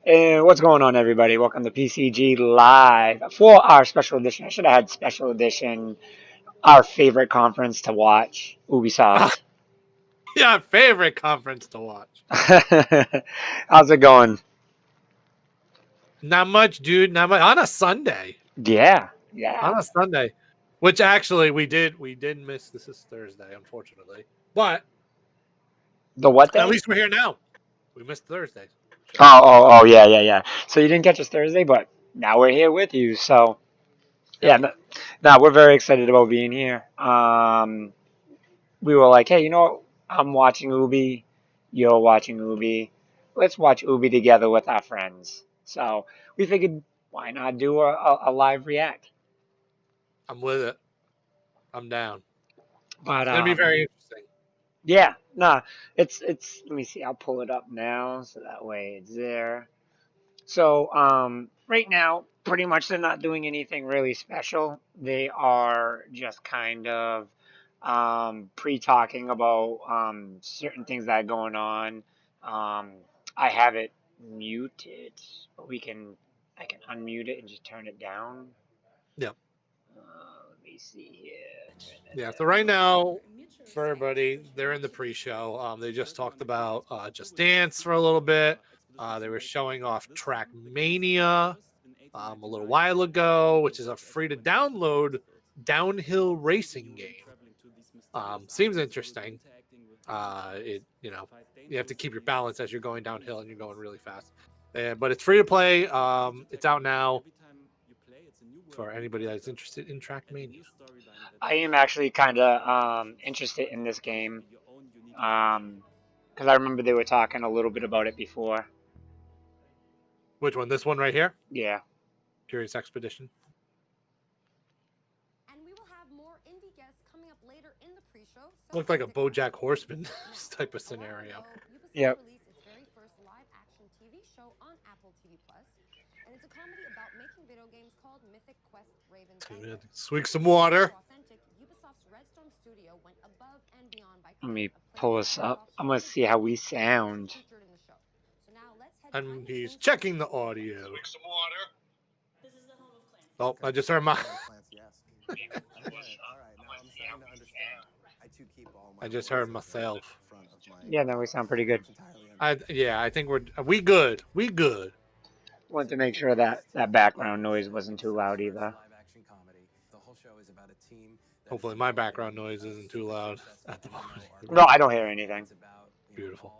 And what's going on, everybody? Welcome to PCG Live for our special edition. I should have had special edition, our favorite conference to watch, Ubisoft. Yeah, favorite conference to watch. How's it going? Not much, dude. Not much on a Sunday. Yeah, On yeah. a Sunday, which actually we did miss. This is Thursday, unfortunately, but The what at day? least we're here now. We missed Thursday show. Oh, yeah, yeah, yeah. So you didn't catch us Thursday, but now we're here with you. So yeah, Yep. no, we're very excited about being here. We were like, hey, I'm watching Ubi, you're watching Ubi. Let's watch Ubi together with our friends. So we figured, why not do a live react? I'm with it. I'm down. But It's gonna be very interesting. yeah, nah, it's. Let me see. I'll pull it up now, so that way it's there. So right now, pretty much they're not doing anything really special. They are just kind of pre-talking about certain things that are going on. Um, I have it muted, but I can unmute it and just turn it down. Yep. Let me see here. Turn that Yeah. So right down. now, for everybody, they're in the pre-show. They just talked about Just Dance for a little bit. They were showing off Trackmania a little while ago, which is a free to download downhill racing game. Seems interesting. You have to keep your balance as you're going downhill and you're going really fast. But it's free to play. It's out now for anybody that's interested in Trackmania. I am actually kind of interested in this game. Because I remember they were talking a little bit about it before. Which one? This one right here? Yeah. Curious Expedition. And we will have more indie guests coming up later in the pre-show. Looked like a BoJack Horseman type of scenario. Ubisoft Yep. released its very first live-action TV show on Apple TV Plus, and it's a comedy about making video games called Mythic Quest Raven's End. Swig some water. Authentic, Ubisoft's Redstone Studio went above and beyond by Let me creating a pull playable this up. Xbox I'm gonna see how we sound. featured in the show. So now let's head And behind the he's scenes checking the to audio. Drink some water. This is the home of Clancy. Oh, I just heard my. I just heard myself. Yeah, no, we sound pretty good. I think we good. We good. Wanted to make sure that that background noise wasn't too loud either. Hopefully my background noise isn't too loud at the moment. No, I don't hear anything. Beautiful.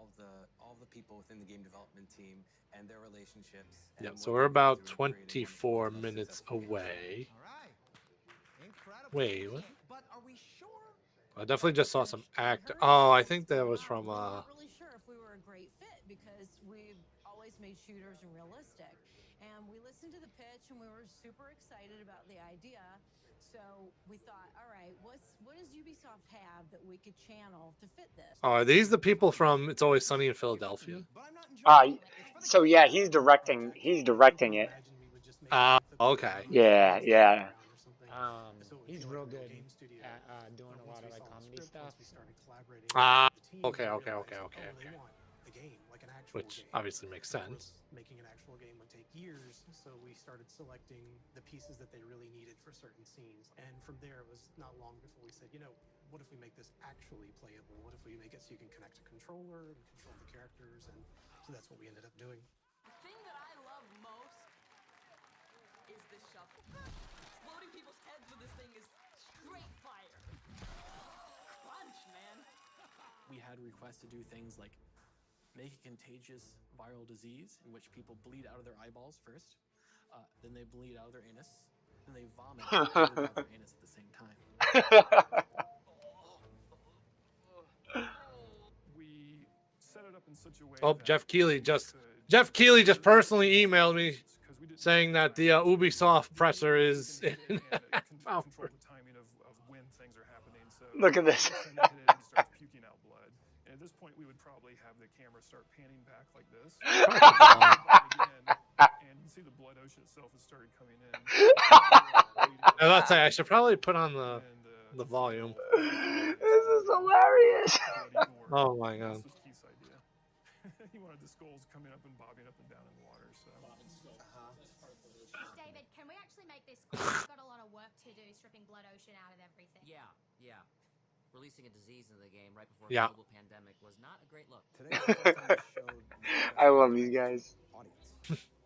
All the people within the game development team and their relationships. Yeah, so we're about 24 minutes away. Wait, what? I definitely just saw some actor. Oh, I think that was from. We're not really sure if we were a great fit because we've always made shooters realistic, and we listened to the pitch and we were super excited about the idea. So we thought, all right, what does Ubisoft have that we could channel to fit this? Oh, are these the people from It's Always Sunny in Philadelphia? So yeah, he's directing it. Okay. Yeah, yeah. He's real good at doing a lot of like comedy stuff. Okay. Which obviously makes sense. Making an actual game would take years, so we started selecting the pieces that they really needed for certain scenes. And from there, it was not long before we said, what if we make this actually playable? What if we make it so you can connect a controller and control the characters? And so that's what we ended up doing. The thing that I love most is the shuffle. Exploding people's heads with this thing is straight fire. Crunch, man. We had requests to do things like make a contagious viral disease in which people bleed out of their eyeballs first, then they bleed out of their anus, then they vomit out of their anus at the same time. We set it up in such a way. Oh, Jeff Keighley just personally emailed me saying that the Ubisoft presser is in control the timing of when things are happening. So Look at this. starts puking out blood. And at this point, we would probably have the camera start panning back like this. And you see the blood ocean itself has started coming in. I'll say I should probably put on the volume. This is hilarious. Oh my god. He wanted the skulls coming up and bobbing up and down in the water. So. David, can we actually make this quick? We've got a lot of work to do stripping Blood Ocean out of everything. Yeah. Releasing a disease into the game right before Yeah. a global pandemic was not a great look. Today was the first time we showed the I love these guys. audience.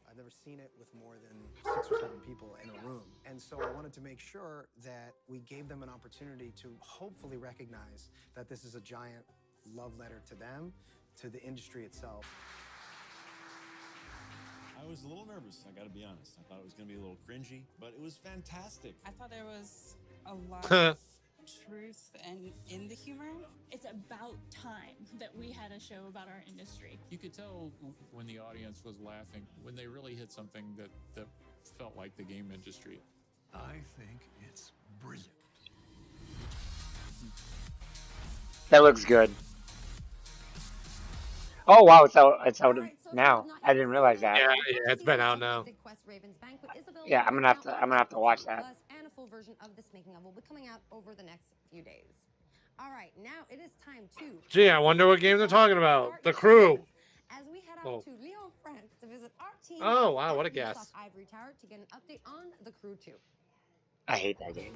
I've never seen it with more than 6 or 7 people in a room. And so I wanted to make sure that we gave them an opportunity to hopefully recognize that this is a giant love letter to them, to the industry itself. I was a little nervous, I gotta be honest. I thought it was gonna be a little cringy, but it was fantastic. I thought there was a lot of truth and in the humor. It's about time that we had a show about our industry. You could tell when the audience was laughing, when they really hit something that felt like the game industry. I think it's brilliant. That looks good. Oh wow, it's out. It's out now. I didn't realize that. Yeah, it's been out now. Yeah, I'm gonna have to watch that. And a full version of this making of will be coming out over the next few days. All right, now it is time to. Gee, I wonder what game they're talking about. The Crew. As we head out to Lyon, France, to visit our team. Oh wow, what a guess! Ivory Tower to get an update on The Crew 2. I hate that game.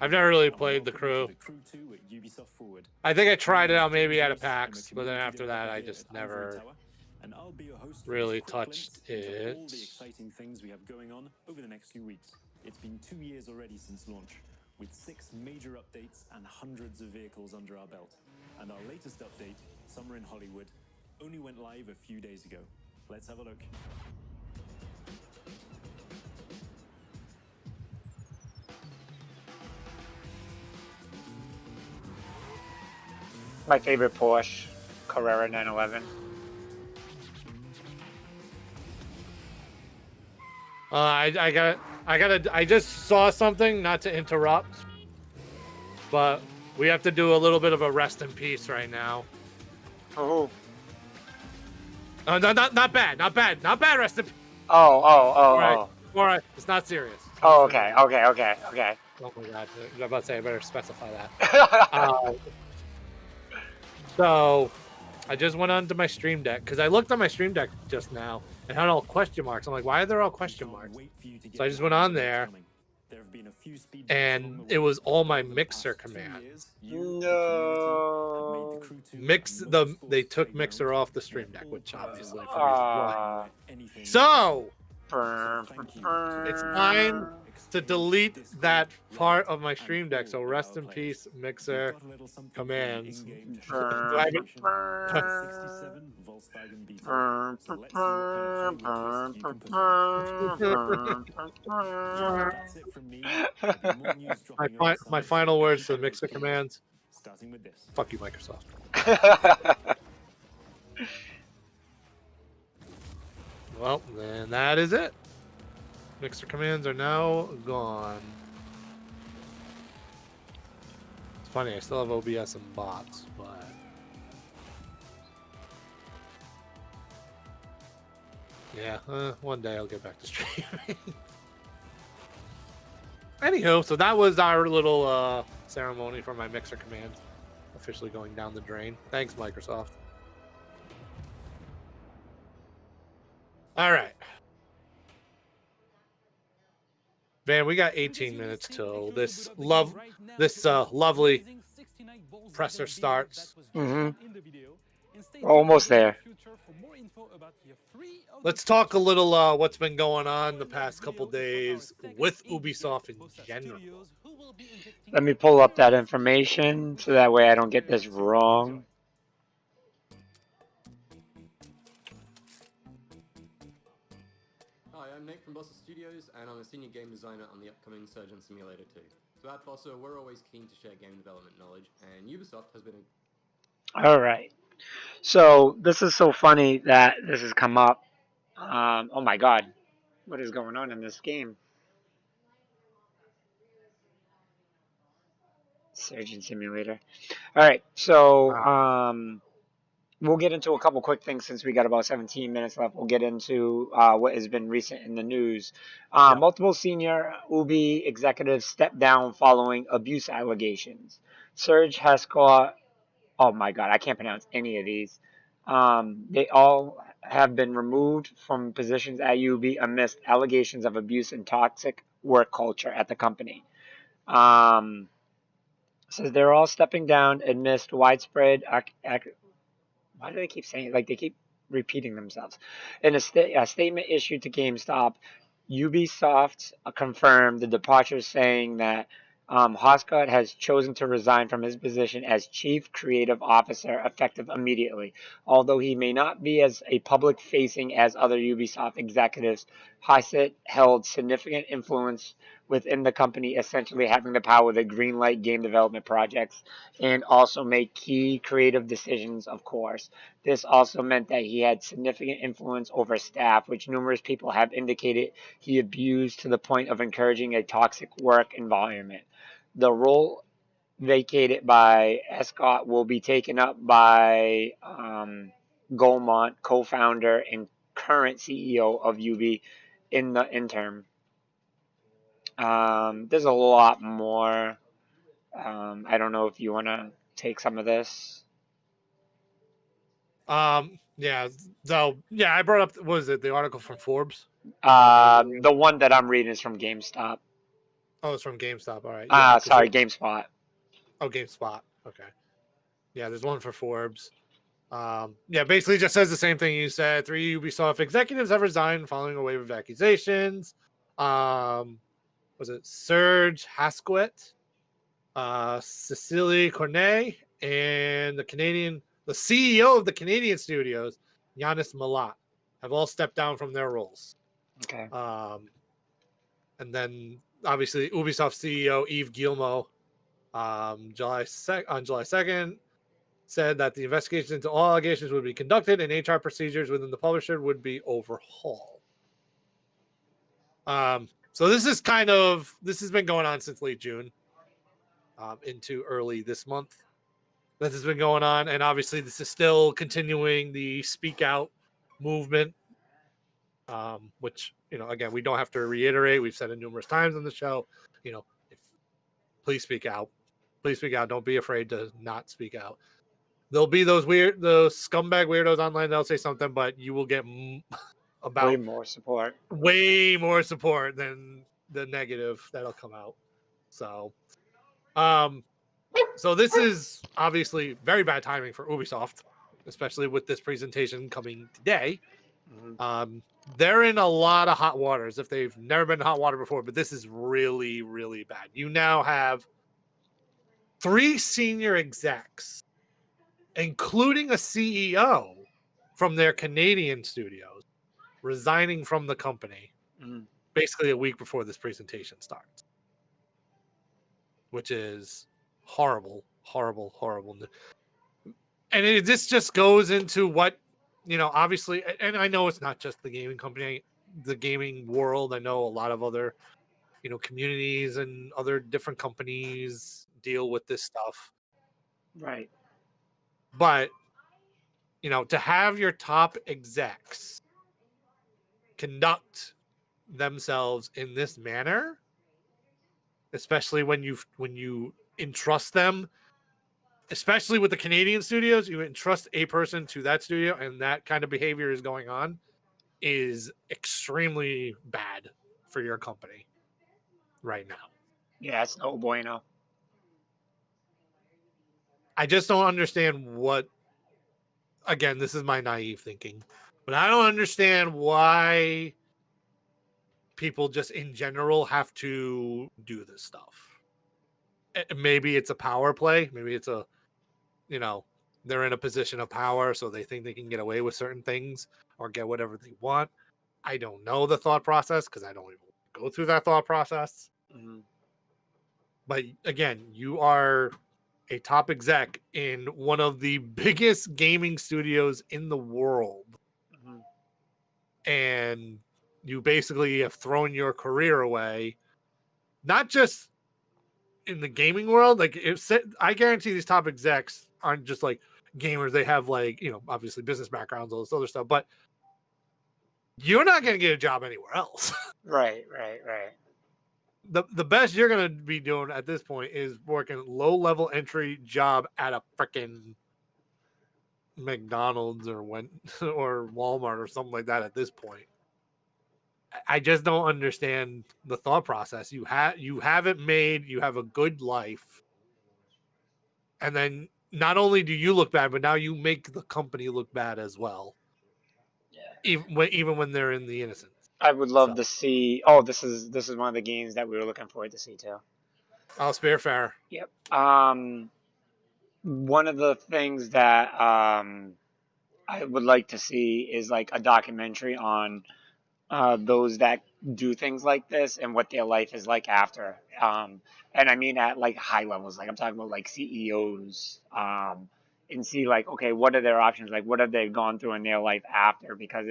I've never really played The Crew. I think I tried it out maybe at a PAX, but then after that, I just never really touched it. All the exciting things we have going on over the next few weeks. It's been 2 years already since launch, with 6 major updates and hundreds of vehicles under our belt. And our latest update, Summer in Hollywood, only went live a few days ago. Let's have a look. My favorite Porsche, Carrera 911. I just saw something, not to interrupt, but we have to do a little bit of a rest in peace right now. Oh. No, not bad rest in peace. Oh. All right, it's not serious. Oh, okay. Oh my God, I'm about to say I better specify that. So, I just went onto my Stream Deck because I looked on my Stream Deck just now and had all question marks. I'm like, why are there all question marks? So I just went on there, and it was all my mixer commands. No. They took Mixer off the Stream Deck, which obviously. So, it's time to delete that part of my Stream Deck. So rest in peace, Mixer commands. My final words to the Mixer commands. Fuck you, Microsoft. Well, then that is it. Mixer commands are now gone. It's funny, I still have OBS and bots, but yeah, one day I'll get back to streaming. Anywho, so that was our little ceremony for my Mixer commands officially going down the drain. Thanks, Microsoft. All right. Man, we got 18 minutes till this lovely presser starts. Almost there. Let's talk a little what's been going on the past couple days with Ubisoft in general. Let me pull up that information so that way I don't get this wrong. Hi, I'm Nick from Bossa Studios, and I'm a senior game designer on the upcoming Surgeon Simulator 2. So at Bossa, we're always keen to share game development knowledge, and Ubisoft has been All right. So this is so funny that this has come up. Oh my God, what is going on in this game? Surgeon Simulator. All right, so we'll get into a couple quick things since we got about 17 minutes left. We'll get into what has been recent in the news. Multiple senior Ubi executives stepped down following abuse allegations. Surge has caught oh my God, I can't pronounce any of these. They all have been removed from positions at UB amidst allegations of abuse and toxic work culture at the company. Um, Says they're all stepping down amidst widespread why do they keep saying it? Like they keep repeating themselves. In a statement issued to GameStop, Ubisoft confirmed the departure, saying that Hoscott has chosen to resign from his position as Chief Creative Officer effective immediately. Although he may not be as a public facing as other Ubisoft executives, Hoscott held significant influence within the company, essentially having the power to greenlight game development projects and also make key creative decisions, of course. This also meant that he had significant influence over staff, which numerous people have indicated he abused to the point of encouraging a toxic work environment. The role vacated by Escott will be taken up by Goldmont, co-founder and current CEO of UB, in the interim. There's a lot more. I don't know if you want to take some of this. Yeah. So yeah, I brought up what was it, the article from Forbes? The one that I'm reading is from GameStop. Oh, it's from GameStop. All right. Yeah. Sorry, GameSpot. Oh, GameSpot. Okay. Yeah, there's one for Forbes. Yeah, basically just says the same thing you said. 3 Ubisoft executives have resigned following a wave of accusations. Was it Serge Hasquet, Cecily Cornet, and the CEO of the Canadian studios, Yanis Malat, have all stepped down from their roles. Okay. And then obviously Ubisoft CEO Yves Guillemot, on July 2nd, said that the investigation into all allegations would be conducted and HR procedures within the publisher would be overhauled. So this has been going on since late June, into early this month. This has been going on, and obviously this is still continuing the Speak Out movement, which, again, we don't have to reiterate. We've said it numerous times on the show. Please speak out. Please speak out. Don't be afraid to not speak out. There'll be those scumbag weirdos online that'll say something, but you will get way more support than the negative that'll come out. So this is obviously very bad timing for Ubisoft, especially with this presentation coming today. They're in a lot of hot waters if they've never been in hot water before, but this is really, really bad. You now have 3 senior execs, including a CEO from their Canadian studios, resigning from the company basically a week before this presentation starts, which is horrible, horrible, horrible. And this just goes into what, obviously, and I know it's not just the gaming company, the gaming world. I know a lot of other, communities and other different companies deal with this stuff. Right. But, to have your top execs conduct themselves in this manner, especially when you entrust them, especially with the Canadian studios, you entrust a person to that studio and that kind of behavior is going on, is extremely bad for your company right now. Yeah, it's no bueno. I just don't understand again, this is my naive thinking, but I don't understand why people just in general have to do this stuff. Maybe it's a power play. Maybe it's they're in a position of power, so they think they can get away with certain things or get whatever they want. I don't know the thought process because I don't even go through that thought process. But again, you are a top exec in one of the biggest gaming studios in the world. And you basically have thrown your career away, not just in the gaming world. Like, I guarantee these top execs aren't just like gamers. They have obviously business backgrounds, all this other stuff, but you're not going to get a job anywhere else. Right. The best you're going to be doing at this point is working low level entry job at a freaking McDonald's or or Walmart or something like that at this point. I just don't understand the thought process. You have it made, you have a good life, and then not only do you look bad, but now you make the company look bad as well. Yeah. Even when they're in the innocence. I would love to see. Oh, this is one of the games that we were looking forward to see too. Oh, Spearfire. Yep. One of the things that I would like to see is like a documentary on those that do things like this and what their life is like after. And I mean at like high levels, like I'm talking about like CEOs, and see like, okay, what are their options? Like, what have they gone through in their life after? Because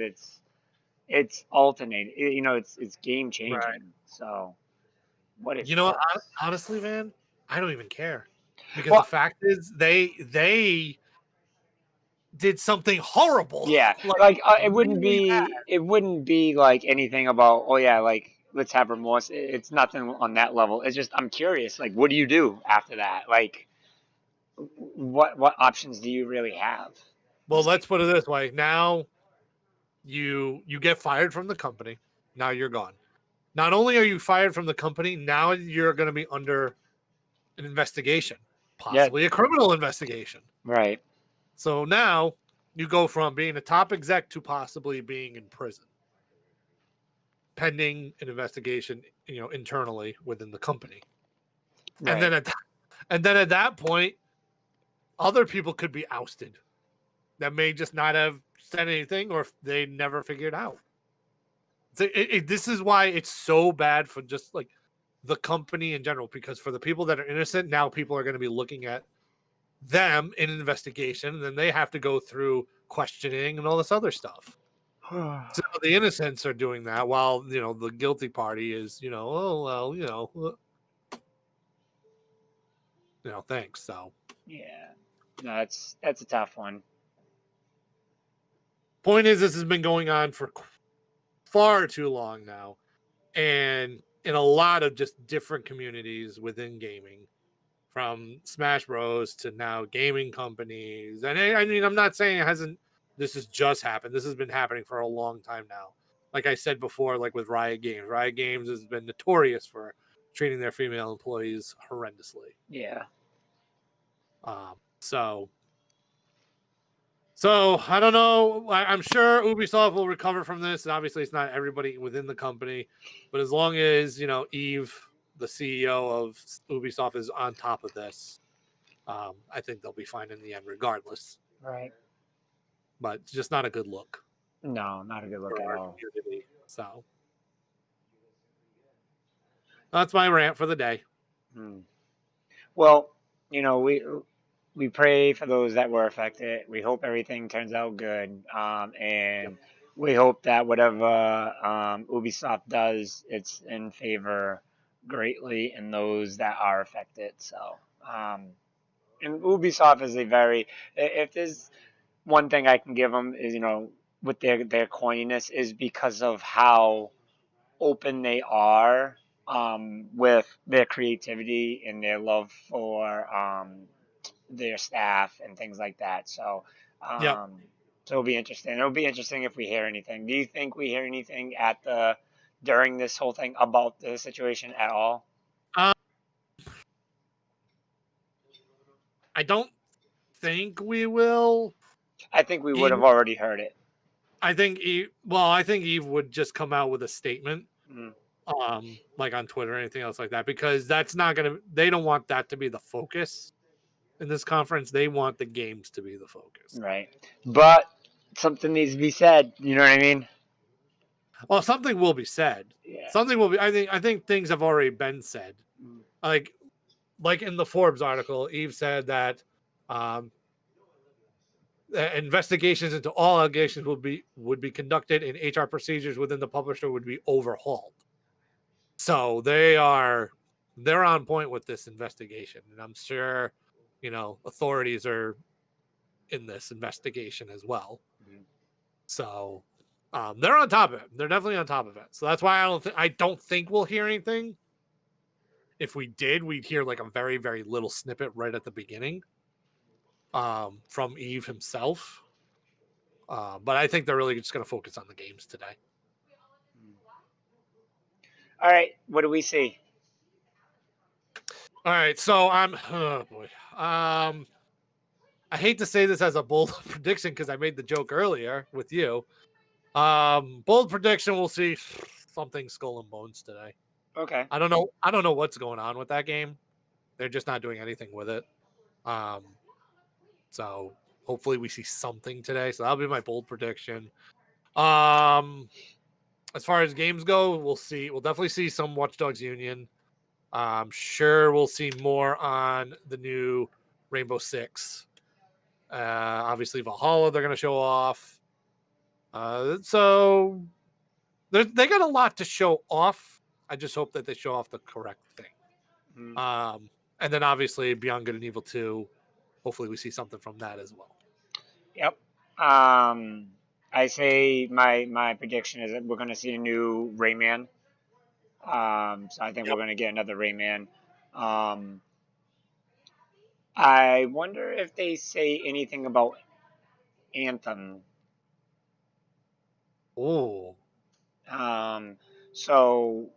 it's alternating. It's game changing. Right. So, what it You know, does. honestly, man, I don't even care because Well, the fact is they did something horrible. Yeah, like it wouldn't be like anything about, oh yeah, like let's have remorse. It's nothing on that level. It's just I'm curious, like what do you do after that? Like what options do you really have? Well, let's put it this way. Now you get fired from the company. Now you're gone. Not only are you fired from the company, now you're going to be under an investigation, possibly a criminal investigation. Right. So now you go from being a top exec to possibly being in prison, pending an investigation, internally within the company. Right. And then at that point, other people could be ousted that may just not have said anything, or if they never figured out. This is why it's so bad for just like the company in general, because for the people that are innocent, now people are going to be looking at them in an investigation, and then they have to go through questioning and all this other stuff. So the innocents are doing that while the guilty party is oh well thanks. So yeah, no, that's a tough one. Point is, this has been going on for far too long now, and in a lot of just different communities within gaming, from Smash Bros to now gaming companies. And I mean, I'm not saying this has just happened. This has been happening for a long time now. Like I said before, like with Riot Games has been notorious for treating their female employees horrendously. Yeah. So I don't know. I'm sure Ubisoft will recover from this. And obviously, it's not everybody within the company, but as long as Eve, the CEO of Ubisoft, is on top of this, I think they'll be fine in the end, regardless. Right. But it's just not a good look. No, not a good look at all. Community. So that's my rant for the day. Well, we pray for those that were affected. We hope everything turns out good. And we hope that whatever Ubisoft does, it's in favor greatly in those that are affected. So, and Ubisoft is if there's one thing I can give them is, with their coininess is because of how open they are with their creativity and their love for their staff and things like that. So, so it'll be interesting. It'll be interesting if we hear anything. Do you think we hear anything during this whole thing about the situation at all? I don't think we will. I think we would have already heard it. I think Eve would just come out with a statement, like on Twitter or anything else like that, because that's not gonna. They don't want that to be the focus in this conference. They want the games to be the focus, right? But something needs to be said. You know what I mean? Well, something will be said. Yeah. Something will be. I think things have already been said. Like in the Forbes article, Eve said that investigations into all allegations would be conducted, and HR procedures within the publisher would be overhauled. So they're on point with this investigation, and I'm sure authorities are in this investigation as well. So they're on top of it. They're definitely on top of it. So that's why I don't think we'll hear anything. If we did, we'd hear like a very, very little snippet right at the beginning. from Eve himself. But I think they're really just going to focus on the games today. All right, what do we see? All right, so oh boy. I hate to say this as a bold prediction because I made the joke earlier with you. Bold prediction, we'll see something Skull and Bones today. Okay. I don't know what's going on with that game. They're just not doing anything with it. So hopefully we see something today. So that'll be my bold prediction. As far as games go, we'll see. We'll definitely see some Watch Dogs Union. I'm sure we'll see more on the new Rainbow Six. Obviously Valhalla, they're going to show off. So they got a lot to show off. I just hope that they show off the correct thing. And then obviously Beyond Good and Evil 2. Hopefully we see something from that as well. Yep. I say my prediction is that we're going to see a new Rayman. So I think we're going to get another Rayman. I wonder if they say anything about Anthem. Oh. So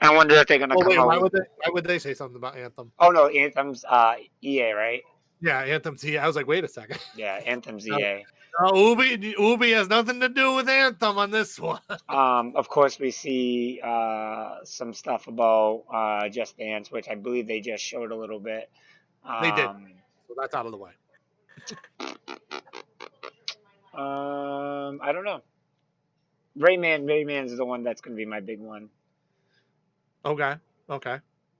I wonder if they're going to come out. Why would they say something about Anthem? Oh no, Anthem's EA, right? Yeah, Anthem's EA. I was like, wait a second. Yeah, Anthem's EA. Ubi has nothing to do with Anthem on this one. Of course, we see some stuff about Just Dance, which I believe they just showed a little bit. They did. So that's out of the way. I don't know. Rayman's the one that's going to be my big one. Okay.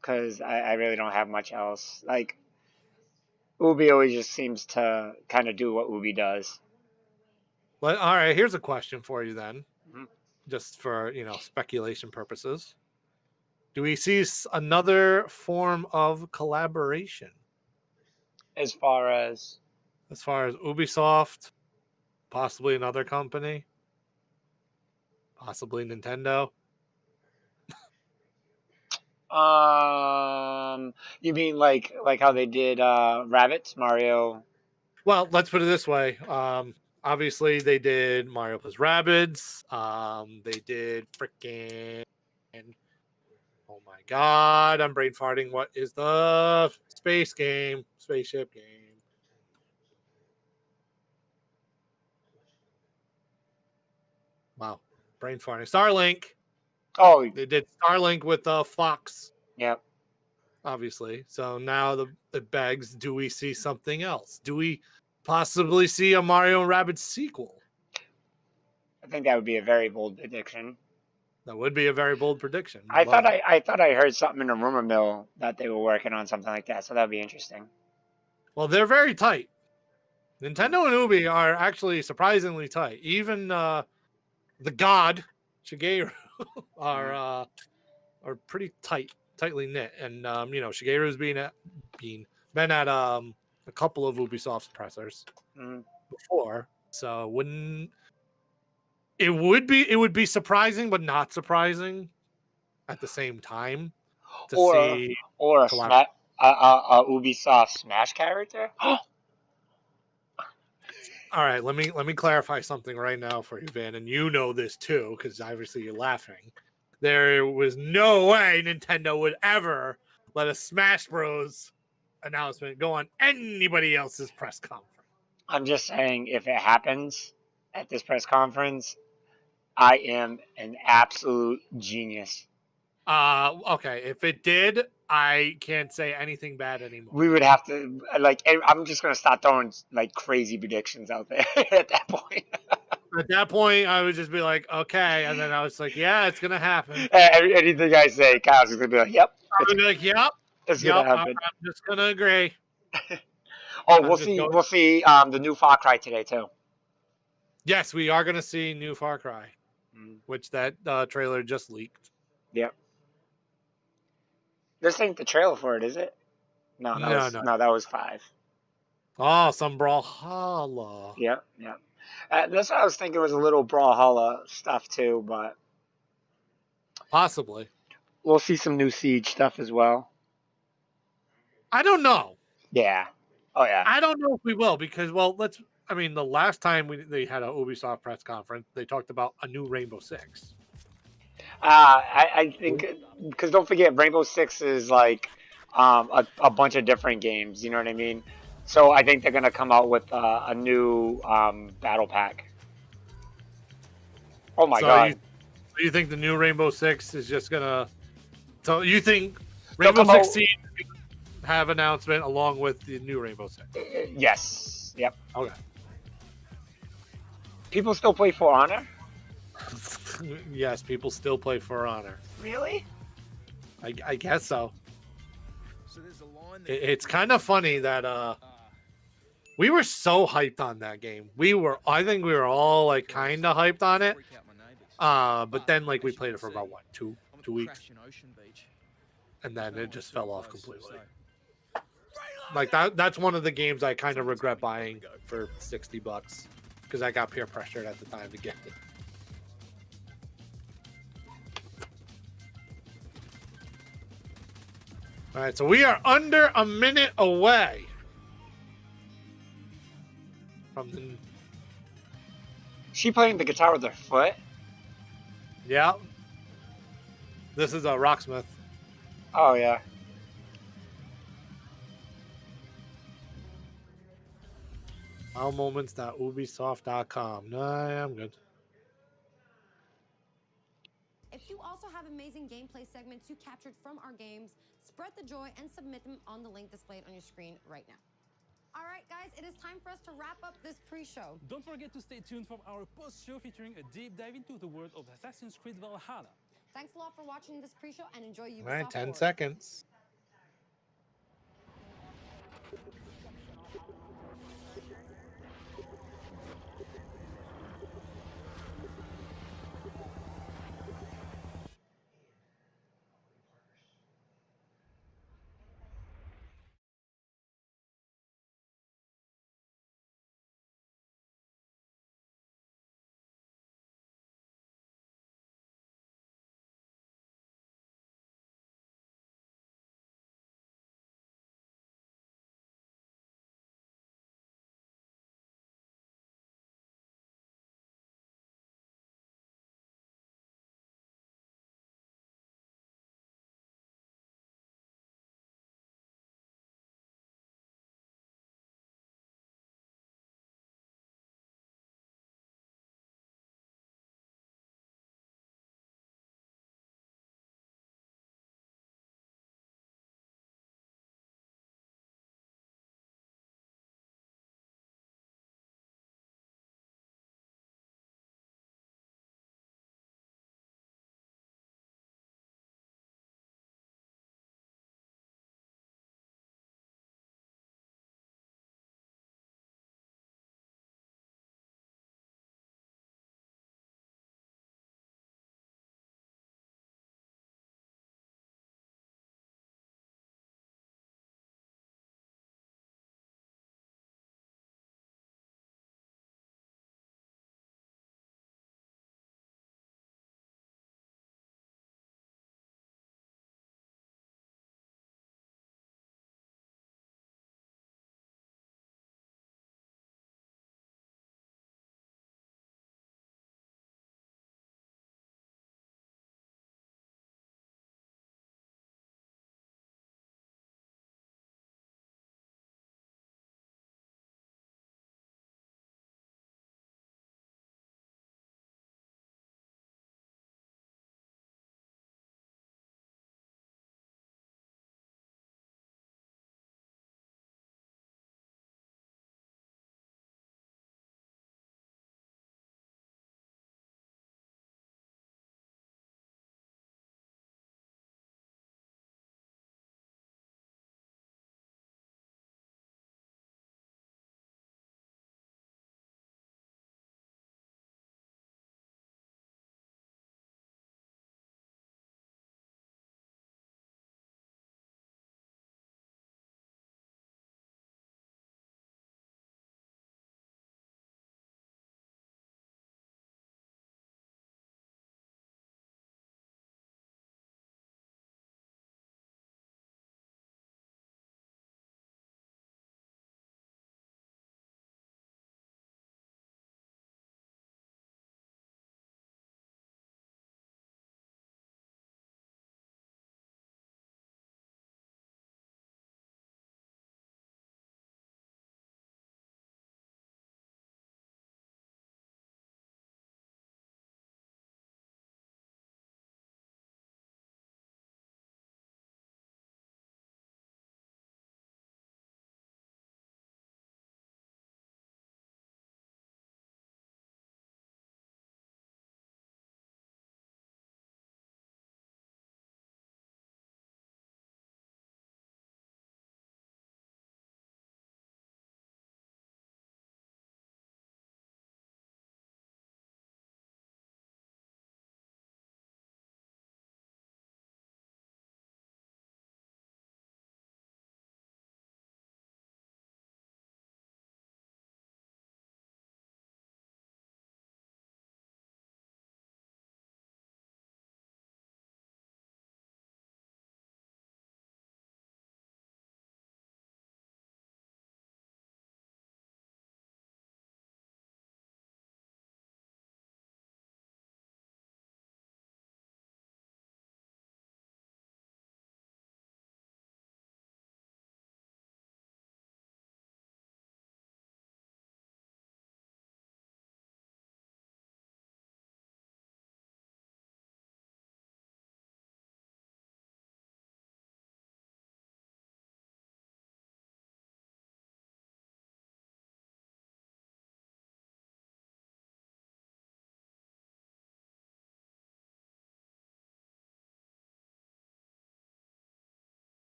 Because I really don't have much else. Like, Ubi always just seems to kind of do what Ubi does. Well, all right, here's a question for you then. Mm-hmm. Just for, speculation purposes. Do we see another form of collaboration? As far as Ubisoft, possibly another company, possibly Nintendo. You mean like how they did Rabbids, Mario? Well, let's put it this way. Obviously they did Mario plus Rabbids. They did freaking. Oh my god, I'm brain farting. What is the spaceship game? Wow, brain farting. Starlink. Oh, they did Starlink with Fox. Yep. Obviously. So now it begs, do we see something else? Do we possibly see a Mario and Rabbids sequel? I think that would be a very bold prediction. That would be a very bold prediction. I thought I heard something in a rumor mill that they were working on something like that, so that'd be interesting. Well, they're very tight. Nintendo and Ubi are actually surprisingly tight. Even the god Shigeru are pretty tightly knit, and Shigeru's been at a couple of Ubisoft's pressers before, so it would be surprising but not surprising at the same time to see a Ubisoft Smash character. All right, let me clarify something right now for you, Van, and you know this too because obviously you're laughing. There was no way Nintendo would ever let a Smash Bros. Announcement go on anybody else's press conference. I'm just saying, if it happens at this press conference, I am an absolute genius. Okay, if it did, I can't say anything bad anymore. We would have to, I'm just going to start throwing, crazy predictions out there at that point. At that point, I would just be like, okay. And then I was like, yeah, it's going to happen. Anything I say, Kyle's going to be like, yep. I would be like, yep. It's going to happen. I'm just going to agree. We'll see the new Far Cry today, too. Yes, we are going to see new Far Cry, which that trailer just leaked. Yep. This ain't the trailer for it, is it? No, that was 5. Oh, some Brawlhalla. Yep. That's what I was thinking was a little Brawlhalla stuff too, but possibly we'll see some new Siege stuff as well. I don't know. Yeah, Oh yeah. I don't know if we will because, well, I mean, the last time they had a Ubisoft press conference, they talked about a new Rainbow Six. I think because don't forget Rainbow Six is like a bunch of different games. You know what I mean? So I think they're gonna come out with a new battle pack. Oh my So god. you think the new Rainbow Six is just gonna? So you think They'll Rainbow come Six out. Siege have announcement along with the new Rainbow Six? Yes. Yep. Okay. People still play For Honor. Yes, people still play For Honor. Really? I guess so. It's kind of funny that we were so hyped on that game. I think we were all like kind of hyped on it. But then like we played it for about what, two weeks, and then it just fell off completely. Like that's one of the games I kind of regret buying for $60 because I got peer pressured at the time to get it. All right, so we are under a minute away from the. She playing the guitar with her foot. Yeah. This is a Rocksmith. Oh yeah. Moments.ubisoft.com. No, I'm good. If you also have amazing gameplay segments you captured from our games, spread the joy and submit them on the link displayed on your screen right now. All right, guys, it is time for us to wrap up this pre-show. Don't forget to stay tuned for our post-show featuring a deep dive into the world of Assassin's Creed Valhalla. Thanks a lot for watching this pre-show and enjoy Ubisoft All right, 10 Forward. seconds.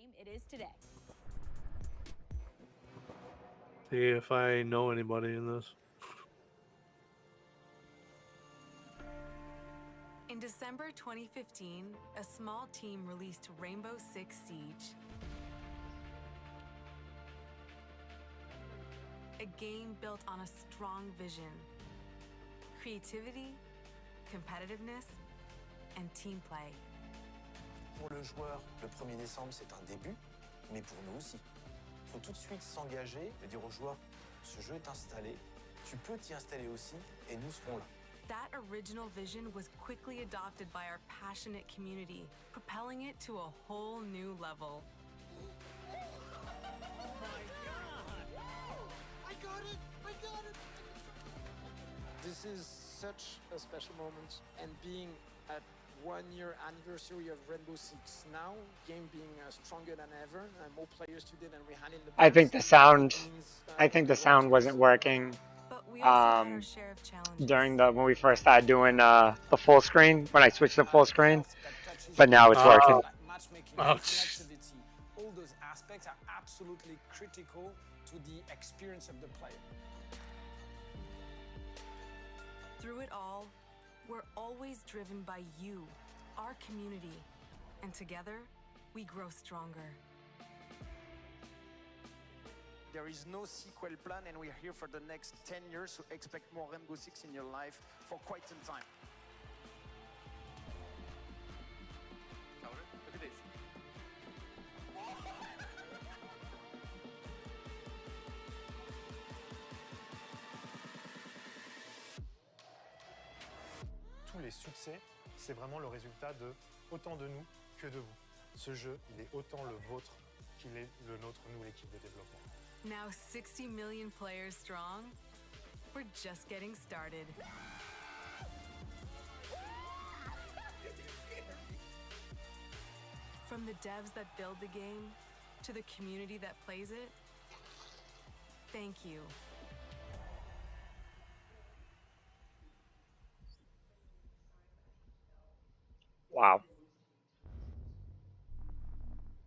game it is today. See if I know anybody in this. In December 2015, a small team released Rainbow Six Siege. A game built on a strong vision, creativity, competitiveness, and team play. Pour le joueur, le 1er décembre, c'est un début, mais pour nous aussi. Il faut tout de suite s'engager et dire aux joueurs, ce jeu est installé, tu peux t'y installer aussi, et nous serons là. That original vision was quickly adopted by our passionate community, propelling it to a whole new level. I got it! This is such a special moment, and being at 1 year anniversary of Rainbow Six now, game being stronger than ever, and more players today than we had in the past. I think the sound wasn't working during when we first started doing the full screen, when I switched to full screen, but now it's working. Matchmaking, connectivity, all those aspects are absolutely critical to the experience of the player. Through it all, we're always driven by you, our community, and together, we grow stronger. There is no sequel plan, and we're here for the next 10 years, so expect more Rainbow Six in your life for quite some time. Look at this. Tous les succès, c'est vraiment le résultat de autant de nous que de vous. Ce jeu, il est autant le vôtre qu'il est le nôtre, nous, l'équipe de développement. Now 60 million players strong, we're just getting started. From the devs that build the game to the community that plays it, thank you. Wow.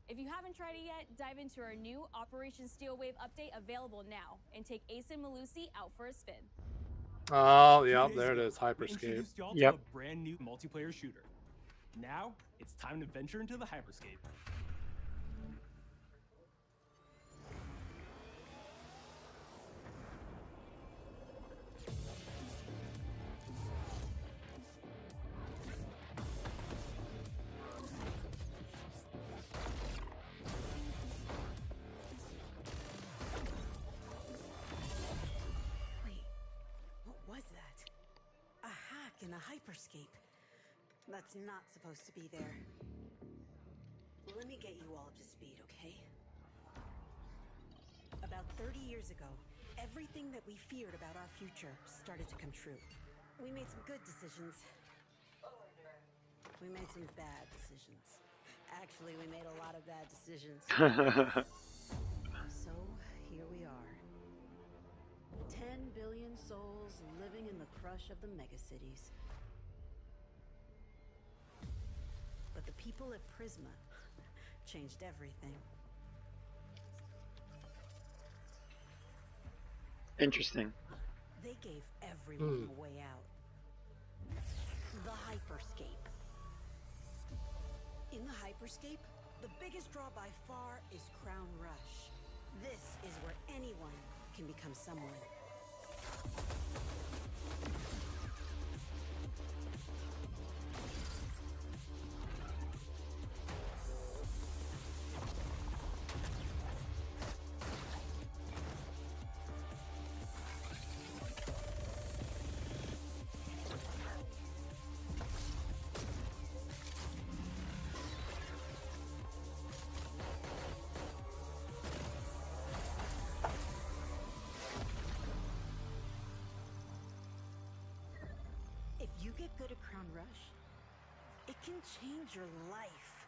If you haven't tried it yet, dive into our new Operation Steel Wave update available now and take Ace and Malusi out for a spin. Oh, yeah, there it is, We Hyperscape. introduced y'all to a brand new multiplayer shooter. Now, it's time to venture into the Hyperscape. What was that? A hack in a hyperscape. That's not supposed to be there. Let me get you all up to speed, okay? About 30 years ago, everything that we feared about our future started to come true. We made some good decisions. We made some bad decisions. Actually, we made a lot of bad decisions. So, here we are. 10 billion souls living in the crush of the megacities. But the people at Prisma changed everything. Interesting. They gave everyone a way out. The Hyperscape. In the Hyperscape, the biggest draw by far is Crown Rush. This is where anyone can become someone. If you get good at Crown Rush, it can change your life.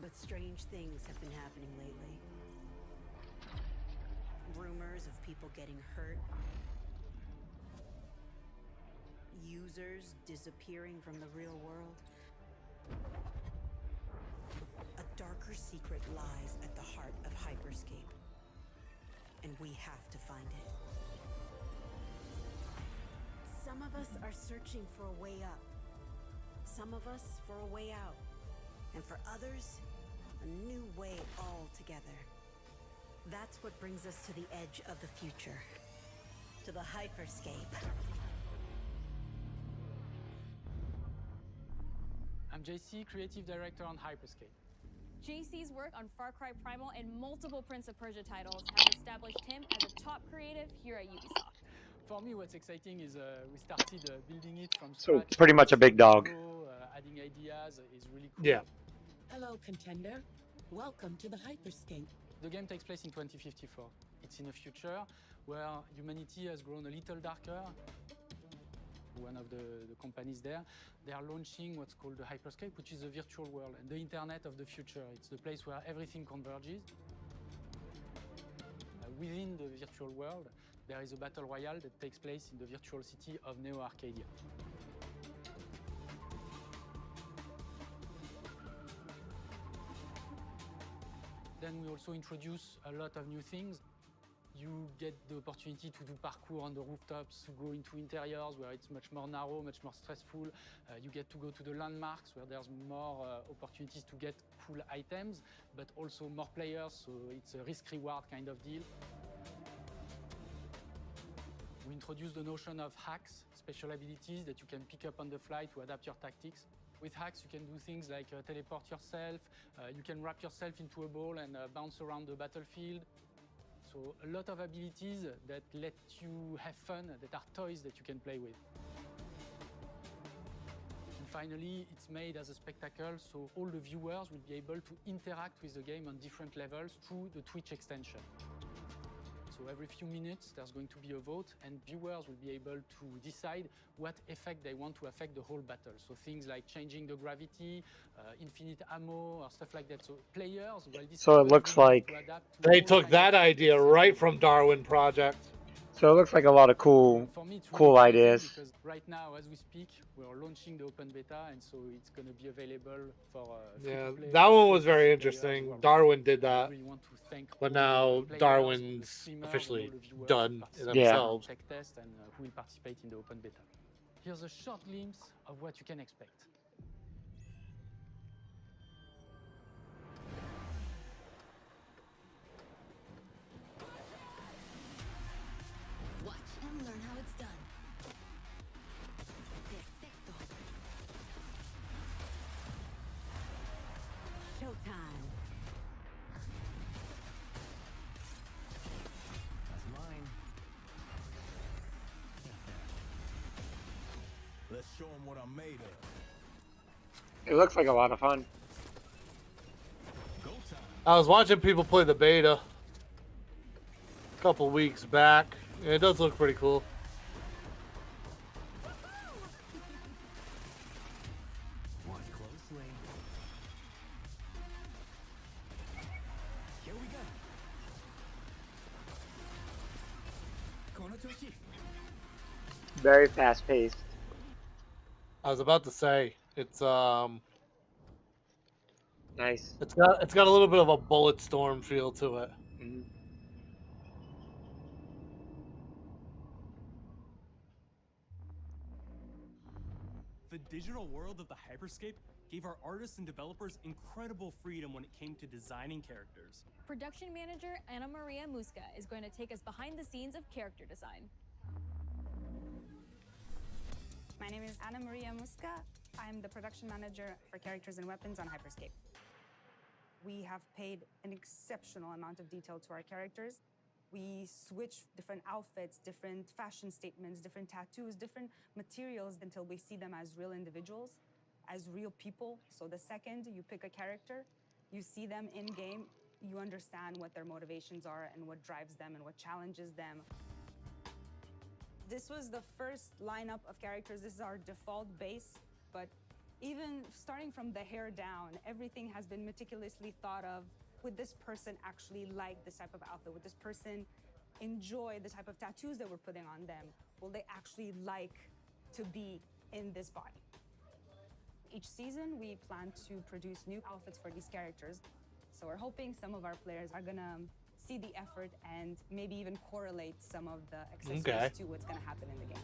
But strange things have been happening lately. Rumors of people getting hurt. Users disappearing from the real world. A darker secret lies at the heart of Hyperscape, and we have to find it. Some of us are searching for a way up, some of us for a way out, and for others, a new way altogether. That's what brings us to the edge of the future, to the Hyperscape. I'm JC, Creative Director on Hyperscape. JC's work on Far Cry Primal and multiple Prince of Persia titles has established him as a top creative here at Ubisoft. For me, what's exciting is we started building it from So scratch. pretty much a big dog. Adding ideas is really cool. Yeah. Hello, contender. Welcome to the Hyperscape. The game takes place in 2054. It's in a future where humanity has grown a little darker. One of the companies there, they are launching what's called the Hyperscape, which is a virtual world and the internet of the future. It's the place where everything converges. Within the virtual world, there is a battle royale that takes place in the virtual city of Neo Arcadia. Then we also introduce a lot of new things. You get the opportunity to do parkour on the rooftops, go into interiors where it's much more narrow, much more stressful. You get to go to the landmarks where there's more opportunities to get cool items, but also more players, so it's a risk-reward kind of deal. We introduce the notion of hacks, special abilities that you can pick up on the fly to adapt your tactics. With hacks, you can do things like teleport yourself, you can wrap yourself into a ball and bounce around the battlefield. So a lot of abilities that let you have fun, that are toys that you can play with. And finally, it's made as a spectacle, so all the viewers will be able to interact with the game on different levels through the Twitch extension. So every few minutes, there's going to be a vote, and viewers will be able to decide what effect they want to affect the whole battle. So things like changing the gravity, infinite ammo, or stuff like that. So players, well, So it looks like they took that idea right from Darwin Project. So it looks like a lot of cool ideas. Because right now, as we speak, we're launching the open beta, and so it's going to be available for yeah, that one was very interesting. Darwin did that, really want to thank but all now the players, Darwin's the streamers, officially and all the viewers done who themselves. tech test and who will participate in the open beta. Here's a short glimpse of what you can expect. Watch and learn how it's done. Perfecto. Showtime. That's mine. Let's show them what I'm made of. It looks like a lot of fun. I was watching people play the beta a couple weeks back, and it does look pretty cool. Watch closely. Here we go. Konotoshi. Very fast paced. I was about to say it's nice. It's got a little bit of a Bulletstorm feel to it. Mm-hmm. The digital world of the Hyperscape gave our artists and developers incredible freedom when it came to designing characters. Production manager Ana Maria Musca is going to take us behind the scenes of character design. My name is Ana Maria Musca. I'm the production manager for characters and weapons on Hyperscape. We have paid an exceptional amount of detail to our characters. We switch different outfits, different fashion statements, different tattoos, different materials until we see them as real individuals, as real people. So the second you pick a character, you see them in game, you understand what their motivations are and what drives them and what challenges them. This was the first lineup of characters. This is our default base, but even starting from the hair down, everything has been meticulously thought of. Would this person actually like this type of outfit? Would this person enjoy the type of tattoos that we're putting on them? Will they actually like to be in this body? each season, we plan to produce new outfits for these characters. So we're hoping some of our players are gonna see the effort and maybe even correlate some of the accessories to what's gonna happen in the game.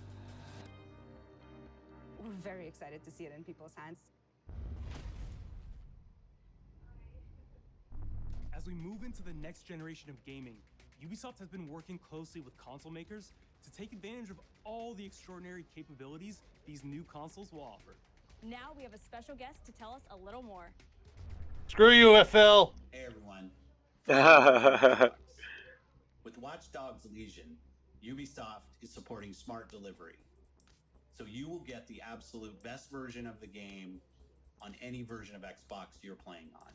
We're very excited to see it in people's hands. As we move into the next generation of gaming, Ubisoft has been working closely with console makers to take advantage of all the extraordinary capabilities these new consoles will offer. Now we have a special guest to tell us a little more. Screw you, Phil. Hey everyone. With Watch Dogs Legion, Ubisoft is supporting smart delivery. So you will get the absolute best version of the game on any version of Xbox you're playing on.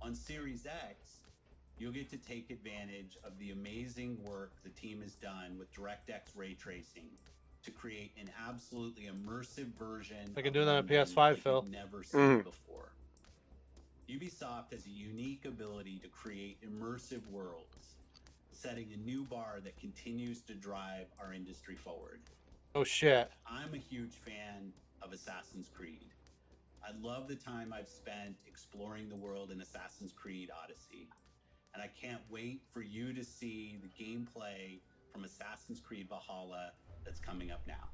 On Series X, you'll get to take advantage of the amazing work the team has done with DirectX ray tracing to create an absolutely immersive version. I can do that on PS5, Phil. You've never seen before. Ubisoft has a unique ability to create immersive worlds, setting a new bar that continues to drive our industry forward. Oh shit. I'm a huge fan of Assassin's Creed. I love the time I've spent exploring the world in Assassin's Creed Odyssey, and I can't wait for you to see the gameplay from Assassin's Creed Valhalla that's coming up now.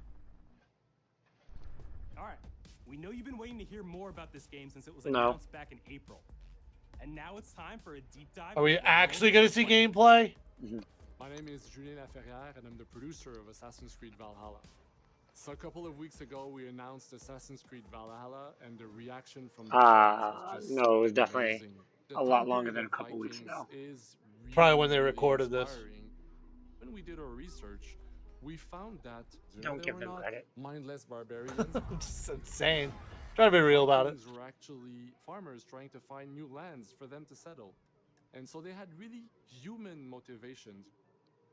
All right, we know you've been waiting to hear more about this game since it was No. announced back in April. And now it's time for a deep dive. Are we actually going to see gameplay? My name is Julien Laferrière, and I'm the producer of Assassin's Creed Valhalla. So a couple of weeks ago, we announced Assassin's Creed Valhalla, and the reaction from the fans was just no, it was definitely amazing. The a lot time longer period than a of couple weeks Vikings ago. is Probably when they really recorded this. inspiring. When we did our research, we found that Don't they give were them not credit. mindless barbarians. It's insane. Try to be real about it. Vikings were actually farmers trying to find new lands for them to settle. And so they had really human motivations.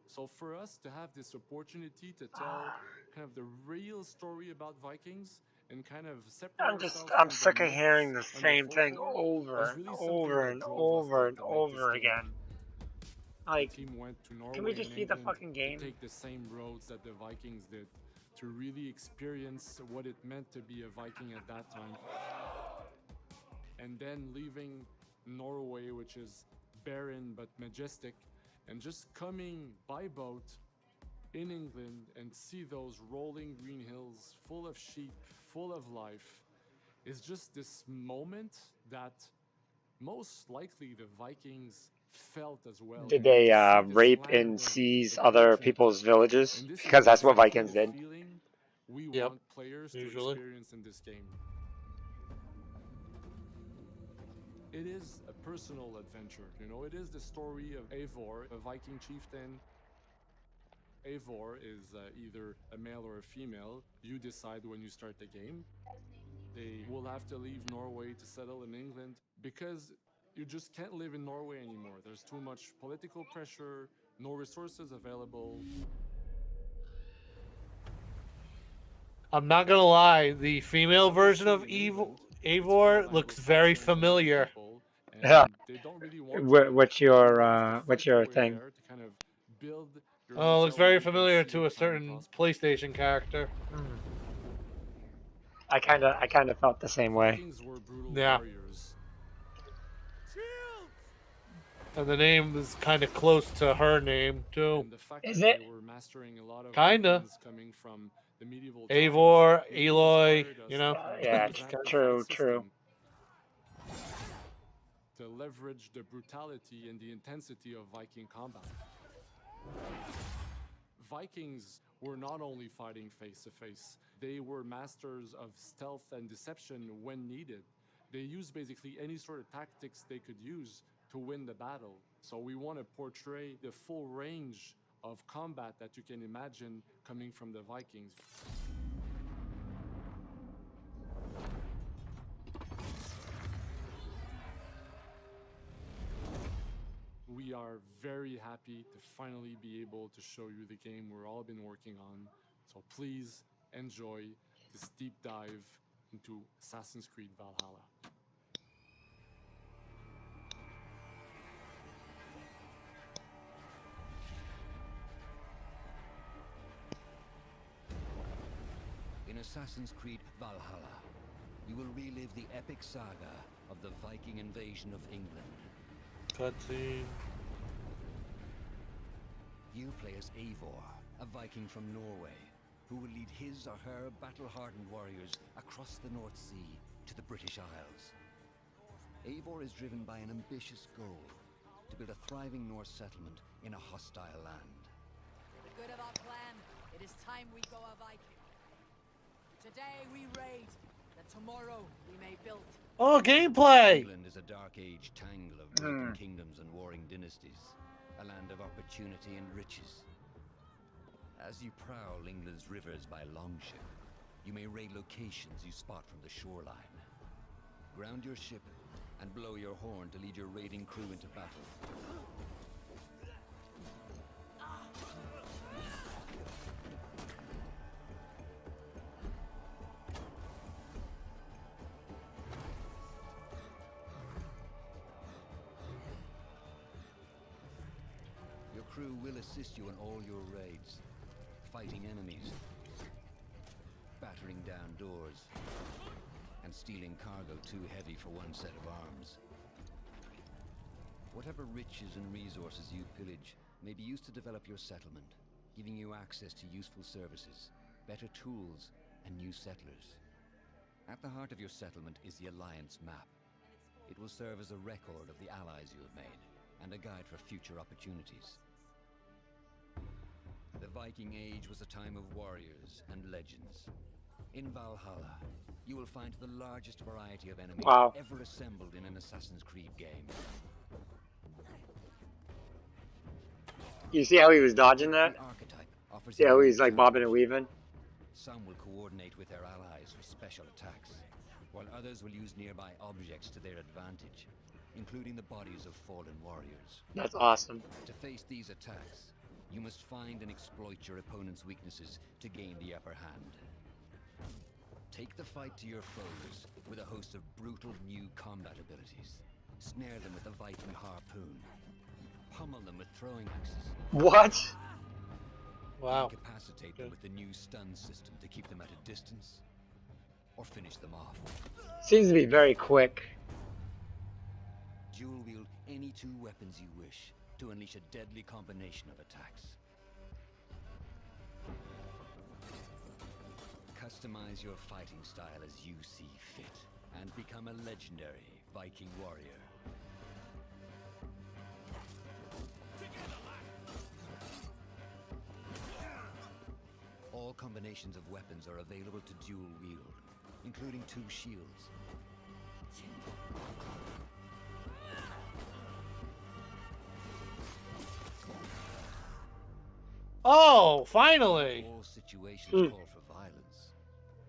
So for us to have this opportunity to tell kind of the real story about Vikings and kind of separate I'm sick of hearing the same thing over and over and over and over again. Like, team went to Norway can we just and see the England fucking game? to take the same roads that the Vikings did to really experience what it meant to be a Viking at that time. And then leaving Norway, which is barren but majestic, and just coming by boat in England and see those rolling green hills full of sheep, full of life, is just this moment that most likely the Vikings felt as well. Did they rape and seize other people's villages? Because that's what Vikings did. We want players to experience in this game. It is a personal adventure, you know, it is the story of Eivor, a Viking chieftain. Eivor is either a male or a female. You decide when you start the game. They will have to leave Norway to settle in England because you just can't live in Norway anymore. There's too much political pressure, no resources available. I'm not going to lie. The female version of Eivor looks very familiar. Yeah. What's your thing? Oh, it looks very familiar to a certain PlayStation character. I kind of felt the same way. Yeah. And the name is kind of close to her name too. Is it? Kinda. Eivor, Eloy, you know. Yeah, true. To leverage the brutality and the intensity of Viking combat. Vikings were not only fighting face to face, they were masters of stealth and deception when needed. They used basically any sort of tactics they could use to win the battle. So we want to portray the full range of combat that you can imagine coming from the Vikings. We are very happy to finally be able to show you the game we've all been working on. So please enjoy this deep dive into Assassin's Creed Valhalla. In Assassin's Creed Valhalla, You will relive the epic saga of the Viking invasion of England. Cutscene. You play as Eivor, a Viking from Norway, who will lead his or her battle-hardened warriors across the North Sea to the British Isles. Eivor is driven by an ambitious goal, to build a thriving Norse settlement in a hostile land. For the good of our clan, it is time we go a Viking. Today we raid, that tomorrow we may build. Oh, gameplay! England is a dark age tangle of broken kingdoms and warring dynasties, a land of opportunity and riches. As you prowl England's rivers by longship, you may raid locations you spot from the shoreline. Ground your ship and blow your horn to lead your raiding crew into battle. Your crew will assist you in all your raids, fighting enemies, battering down doors, and stealing cargo too heavy for one set of arms. Whatever riches and resources you pillage may be used to develop your settlement, giving you access to useful services, better tools, and new settlers. At the heart of your settlement is the Alliance map. It will serve as a record of the allies you have made, and a guide for future opportunities. The Viking Age was a time of warriors and legends. In Valhalla, you will find the largest variety of enemies ever assembled in an Assassin's Creed game. You see how he was dodging that? See how he's like bobbing and weaving? Some will coordinate with their allies for special attacks, while others will use nearby objects to their advantage, including the bodies of fallen warriors. That's awesome. To face these attacks, you must find and exploit your opponent's weaknesses to gain the upper hand. Take the fight to your foes with a host of brutal new combat abilities. Snare them with a Viking harpoon. Pummel them with throwing axes. What? Wow. Incapacitate them with the new stun system to keep them at a distance, or finish them off. Seems to be very quick. Dual wield any two weapons you wish to unleash a deadly combination of attacks. Customize your fighting style as you see fit, and become a legendary Viking warrior. All combinations of weapons are available to dual wield, including two shields. Oh, finally! All situations call for violence.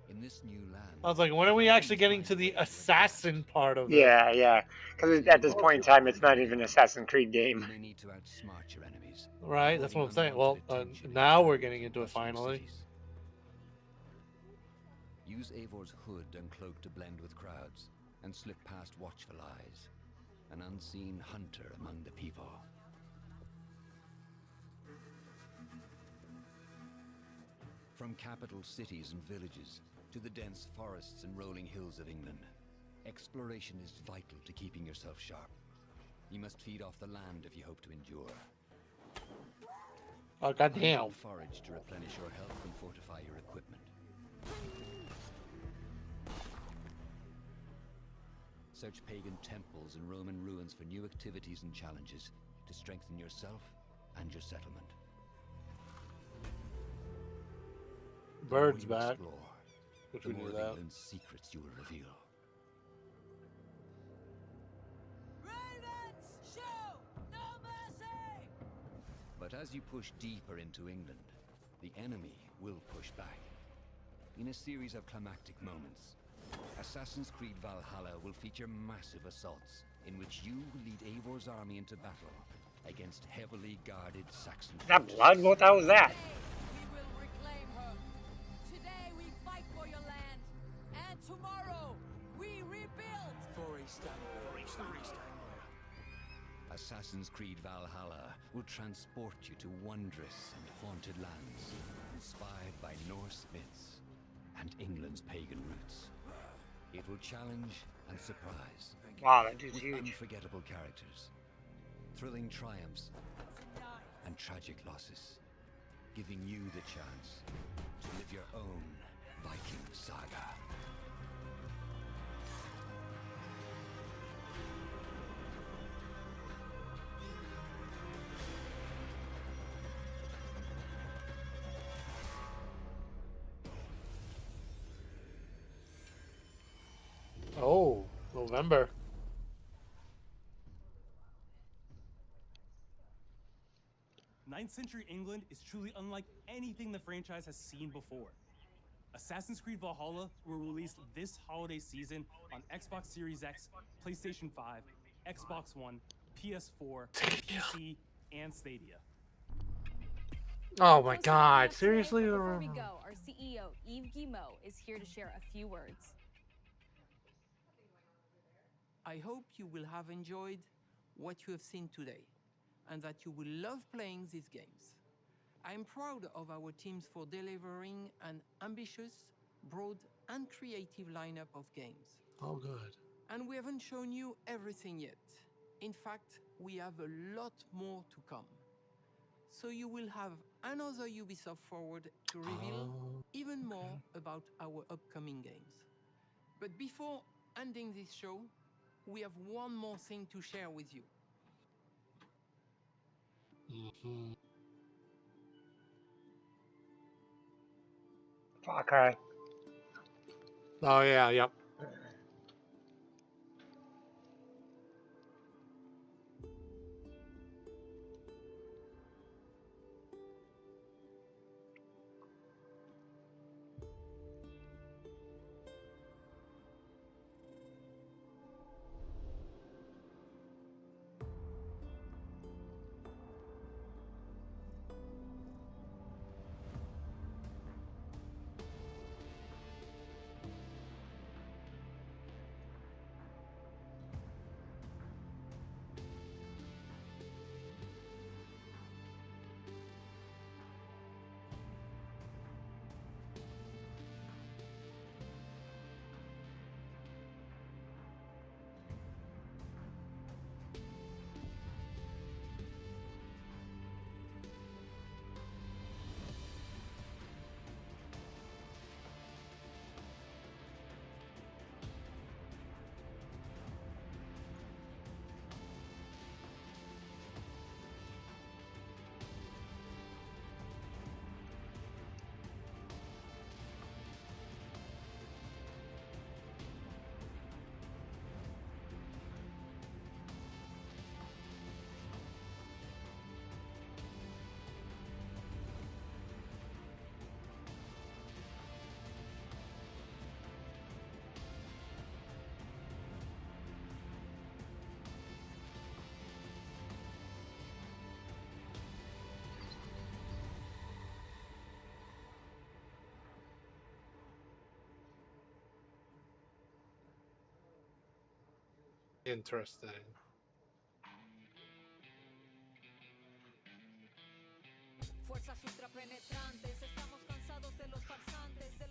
In this new land, I was like, when are we actually getting to the assassin part of it? Yeah, yeah. Because at this point in time, it's not even an Assassin's Creed game. you may need to outsmart your enemies. Right, that's what I'm saying. Well, now we're getting into it finally. Use Eivor's hood and cloak to blend with crowds, and slip past watchful eyes. An unseen hunter among the people. From capital cities and villages to the dense forests and rolling hills of England, exploration is vital to keeping yourself sharp. You must feed off the land if you hope to endure. Oh, goddamn. Forage to replenish your health and fortify your equipment. Search pagan temples and Roman ruins for new activities and challenges to strengthen yourself and your settlement. Bird's The more you back. explore, Which the we more knew of that. England's secrets you will reveal. But as you push deeper into England, the enemy will push back. In a series of climactic moments, Assassin's Creed Valhalla will feature massive assaults in which you will lead Eivor's army into battle against heavily guarded Saxon That blood? What the hell was that? We will reclaim her. Today we fight for your land, and tomorrow we rebuild. For East Anglia. Assassin's Creed Valhalla will transport you to wondrous and haunted lands, inspired by Norse myths and England's pagan roots. It will challenge and surprise. Wow, that dude's with huge. unforgettable characters, thrilling triumphs, and tragic losses, giving you the chance to live your own Viking saga. Oh, November. Ninth century England is truly unlike anything the franchise has seen before. Assassin's Creed Valhalla will release this holiday season on Xbox Series X, PlayStation 5, Xbox One, PS4, PC, and Stadia. Oh my God! Today, Seriously? but before we go, our CEO, Yves Guillemot, is here to share a few words. I hope you will have enjoyed what you have seen today, and that you will love playing these games. I'm proud of our teams for delivering an ambitious, broad, and creative lineup of games. Oh, good. And we haven't shown you everything yet. In fact, we have a lot more to come. So you will have another Ubisoft Forward to reveal even more about our upcoming games. But before ending this show, we have one more thing to share with you. Far Cry. Oh yeah, yep. Interesting. Fuerzas ultrapenetrantes, estamos cansados de los farsantes, de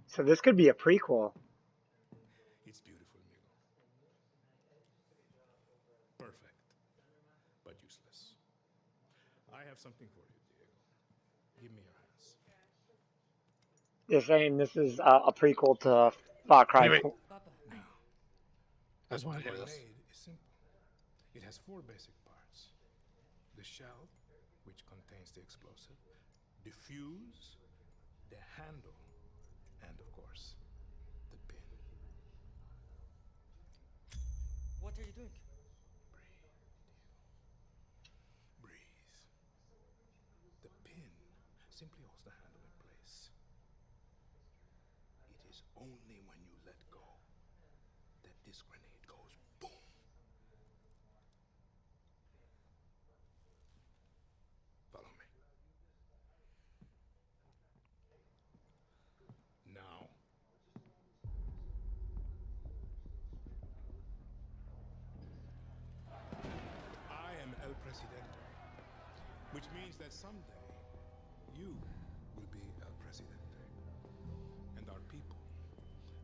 So this could be a prequel. It's beautiful, Miguel. Perfect, but useless. I have something for you, Diego. Give me your hands. They're saying this is a prequel to Far Cry. Wait. Now, I just want the to hear this. grenade is simple. It has 4 basic parts. The shell, which contains the explosive, the fuse, the handle, and of course, the pin. What are you doing? Breathe. The pin simply holds the handle in place. It is only when you let go that this grenade goes boom. Follow me. Now, I am El Presidente. that someday you will be El Presidente. And our people,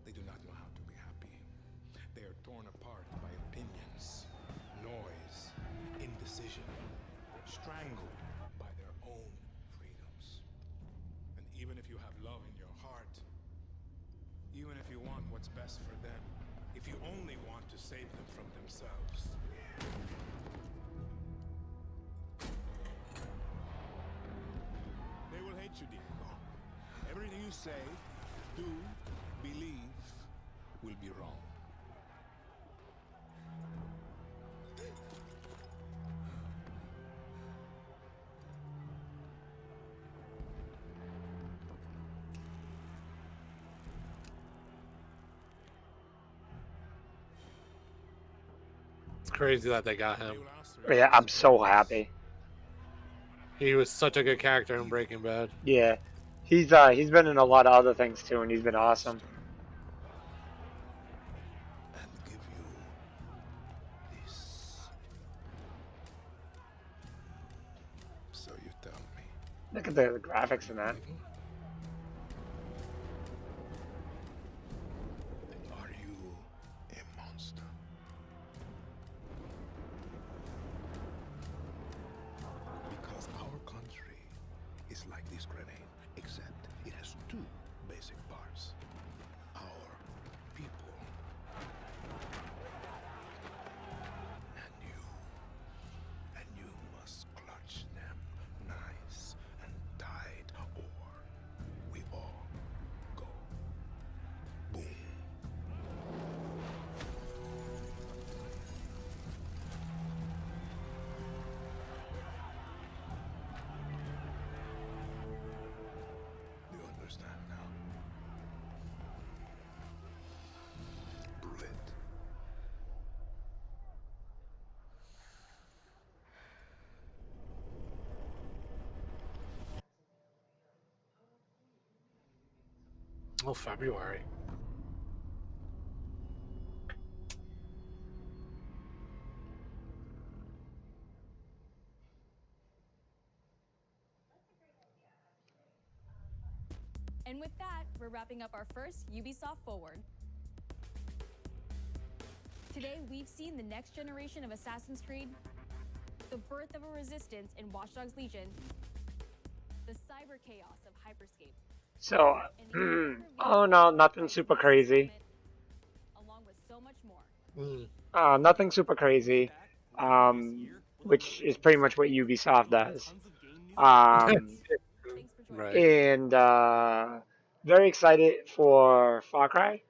they do not know how to be happy. They are torn apart by opinions, noise, indecision, strangled by their own freedoms. And even if you have love in your heart, even if you want what's best for them, if you only want to save them from themselves, they will hate you, Diego. Everything you say, do, believe, will be wrong. It's crazy that they got him. Yeah, I'm so happy. He was such a good character in Breaking Bad. Yeah, he's been in a lot of other things too, and he's been awesome. And give you this. So you tell me. Look at the graphics in that. Are you a monster? Because our country is like this grenade, except it has two basic parts. Our people. And you must clutch them nice and tight, or we all go boom. You understand now? Prove it. Oh, February. And with that, we're wrapping up our first Ubisoft Forward. Today, we've seen the next generation of Assassin's Creed, the birth of a resistance in Watch Dogs Legion, the cyber chaos of Hyperscape. So, oh no, nothing super crazy. Along with so much more. Nothing super crazy. Which is pretty much what Ubisoft does. Right. And very excited for Far Cry.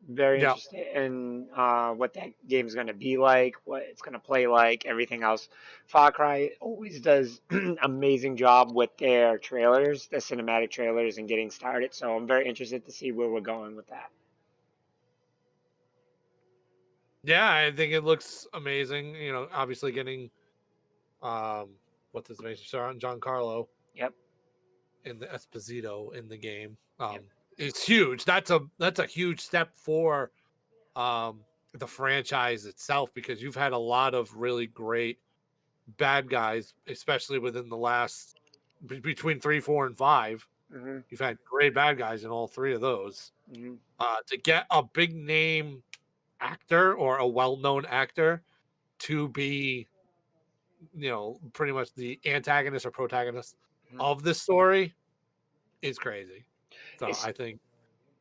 Very Yep. interested in what that game's going to be like, what it's going to play like, everything else. Far Cry always does amazing job with their trailers, the cinematic trailers, and getting started. So I'm very interested to see where we're going with that. Yeah, I think it looks amazing. You know, obviously getting what's his name? Giancarlo. Yep. In the Esposito in the game. It's huge. That's a huge step for the franchise itself, because you've had a lot of really great bad guys, especially within the last between 3, 4, and 5. Mm-hmm. You've had great bad guys in all 3 of those. Mm-hmm. To get a big name actor or a well-known actor to be, you know, pretty much the antagonist or protagonist of the story is crazy. So I think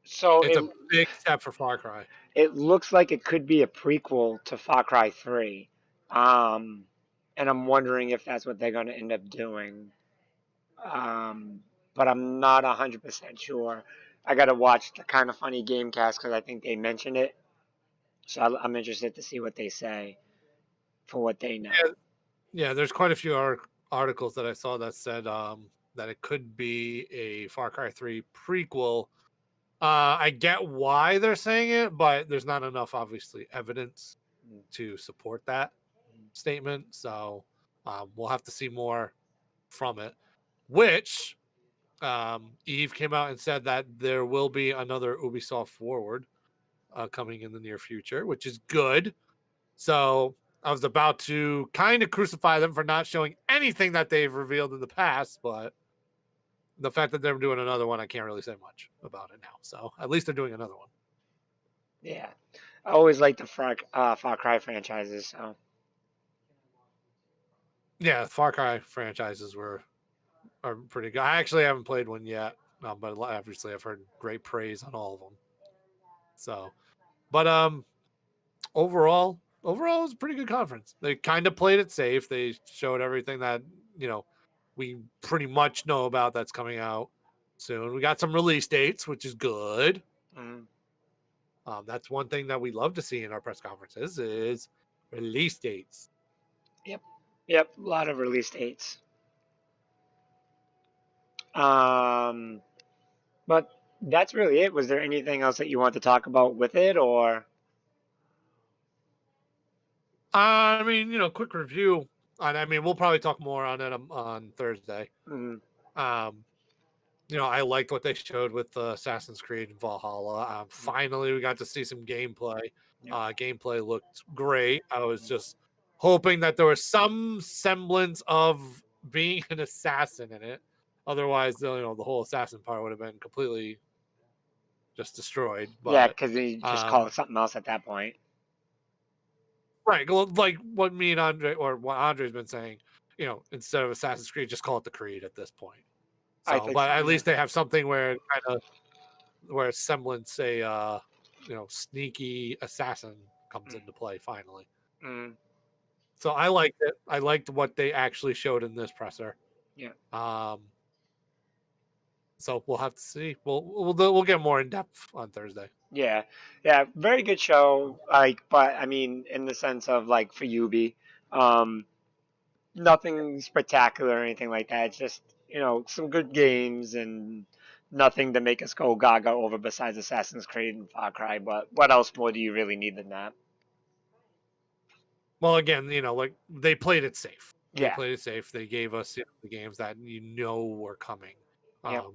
it's a big step for Far Cry. It looks like it could be a prequel to Far Cry 3. And I'm wondering if that's what they're going to end up doing. But I'm not 100% sure. I got to watch the Kind of Funny Gamecast because I think they mentioned it. So I'm interested to see what they say for what they know. Yeah, there's quite a few articles that I saw that said that it could be a Far Cry 3 prequel. I get why they're saying it, but there's not enough, obviously, evidence to support that statement. So we'll have to see more from it. Which Eve came out and said that there will be another Ubisoft Forward coming in the near future, which is good. So I was about to kind of crucify them for not showing anything that they've revealed in the past, but the fact that they're doing another one, I can't really say much about it now. So at least they're doing another one. Yeah. I always like the Far Cry franchises. So. Yeah, Far Cry franchises are pretty good. I actually haven't played one yet, but obviously I've heard great praise on all of them. So, but overall it was a pretty good conference. They kind of played it safe. They showed everything that we pretty much know about that's coming out soon. We got some release dates, which is good. Mm. That's one thing that we love to see in our press conferences is release dates. Yep. A lot of release dates. But that's really it. Was there anything else that you want to talk about with it, or? I mean, quick review. I mean, we'll probably talk more on it on Thursday. Mm. I liked what they showed with Assassin's Creed and Valhalla. Finally, we got to see some gameplay. Gameplay looked great. I was just hoping that there was some semblance of being an assassin in it. Otherwise, the whole assassin part would have been completely just destroyed. But, yeah, because they just call it something else at that point. Right, like what me and Andre, or what Andre's been saying, instead of Assassin's Creed, just call it the Creed at this point. So, but at least they have something where where semblance a sneaky assassin comes into play finally. Mm. So I liked it. I liked what they actually showed in this presser. Yeah. So we'll have to see. We'll get more in depth on Thursday. Yeah, very good show. But I mean, in the sense of like for Ubi, nothing spectacular or anything like that. It's just some good games and nothing to make us go gaga over besides Assassin's Creed and Far Cry. But what else more do you really need than that? Well, again, like they played it safe. They Yeah. played it safe. They gave us the games that were coming. Yep.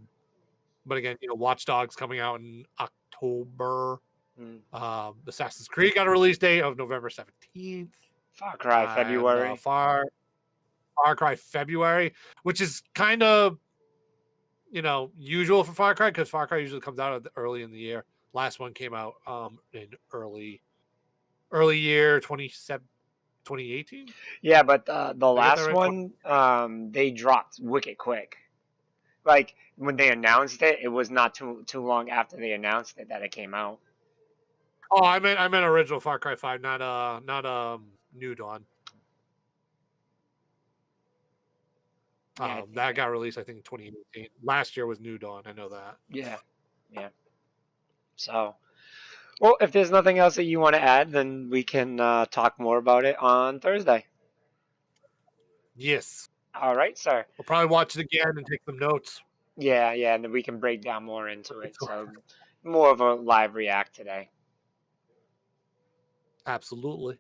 But again, Watch Dogs coming out in October. Mm. Assassin's Creed got a release date of November 17th. Far Cry February. Far Cry February, which is kind of usual for Far Cry because Far Cry usually comes out early in the year. Last one came out in early year 2018. Yeah, but the last one they dropped wicked quick. Like when they announced it, it was not too long after they announced it that it came out. Oh, I meant original Far Cry 5, not New Dawn. That got released, I think, in 2018. Last year was New Dawn. I know that. Yeah. So, well, if there's nothing else that you want to add, then we can talk more about it on Thursday. Yes. All right, sir. We'll probably watch it again and take some notes. Yeah, and then we can break down more into it. So, more of a live react today. Absolutely.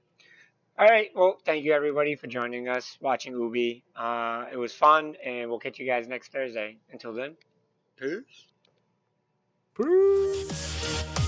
All right. Well, thank you everybody for joining us, watching Ubi. It was fun, and we'll catch you guys next Thursday. Until then, peace. Peace.